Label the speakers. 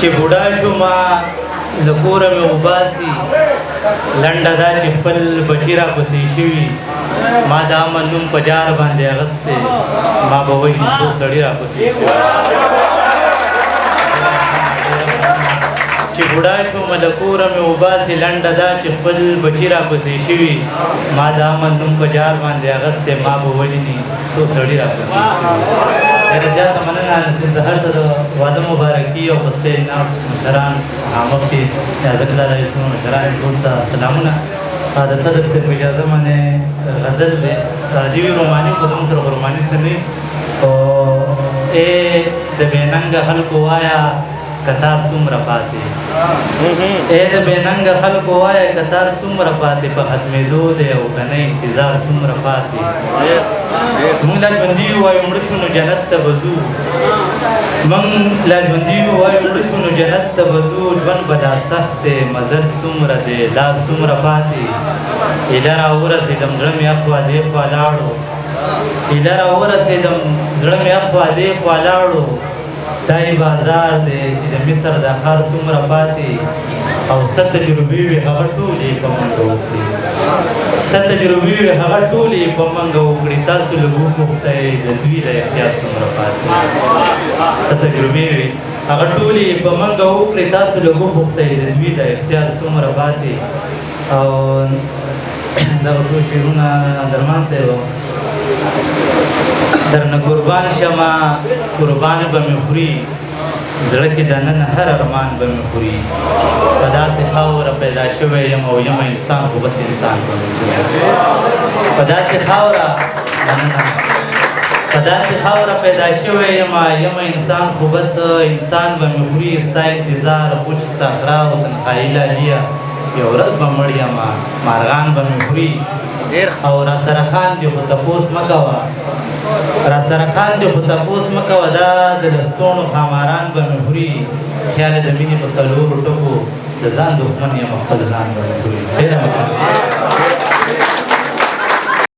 Speaker 1: چې بوډا شوما له کوره مې وباسي لنډه دا چې خپل بچي راپسې شوي ما د امن نوم په جار باندې اغستی ما به وژني څو سړي راپسې شوي چې بوډا شومه له کوره مې وباسي لنډه دا چې خپل بچي راپسې شوي ما د امن نوم په جار باندې اغستی ما به وژني څو سړي راپسې شوي ډېره زیاته مننه نصیر زهر ته د واده مبارکي او په سټېج ناست مشران مفتي اعظم الله رئیسونه مشران ټول ته سلامونه د صدر صاحب په اجازه باندې غزل دی راجیوي روماني خو زموږ سره روماني څه نه او ای د بېننګه خلکو وایه کتار څومره پاتې ای د بېننګه خلکو وایه کتار څومره پاتې په ختمېدو دی او که نه انتظار څومره پاتې موږ لا ژوندي یو وایو مړه شو نو جنت ته به ځو موږ لا ژوندي یو وایو مړه شو نو جنت ته به ځو ژوند به دا سخت دی مزل څومره دی لار څومره پاتې ایله راورسېدم زړه مې اخوا دې خوا لاړو ایله راورسېدم زړه مې اخوا دې خوا لاړو دای بازار دی چې د مصر د ښار څومره پاتې او څه تجربې وي هغه ټولې په منګه وکړي څه تجربې وي هغه ټولې په منګه وکړي تاسو لږ وپوښتئ د دوی د احتیاط څومره پاتې څه تجربې وي هغه ټولې په منګه وکړي تاسو لږ وپوښتئ د دوی د احتیاط څومره پاتې او دغه څو شعرونه درمان صاحب درنه قربان شمه قربان به مې خوري زړه کې دننه هر ارمان به مې خوري په داسې خاوره پیدا شوی یم او یم انسان خو بس انسان به مې خوري په داسې خاوره په داسې خاوره پیدا شوی یم انسان خو بس انسان به مې خوري ستا انتظار خو چې صحرا او تنهایي لاليه یو ورځ به مړ یم مارغان به مې خوري او را سره خاندې خو تپوس مه کوه را سره خاندې خو تپوس مه کوه دا د لستوڼو خاماران به مې خوري خیال د مینې په څلورو ټکو د ځان دښمن یم خپل ځان به مې خوري ډېره مننه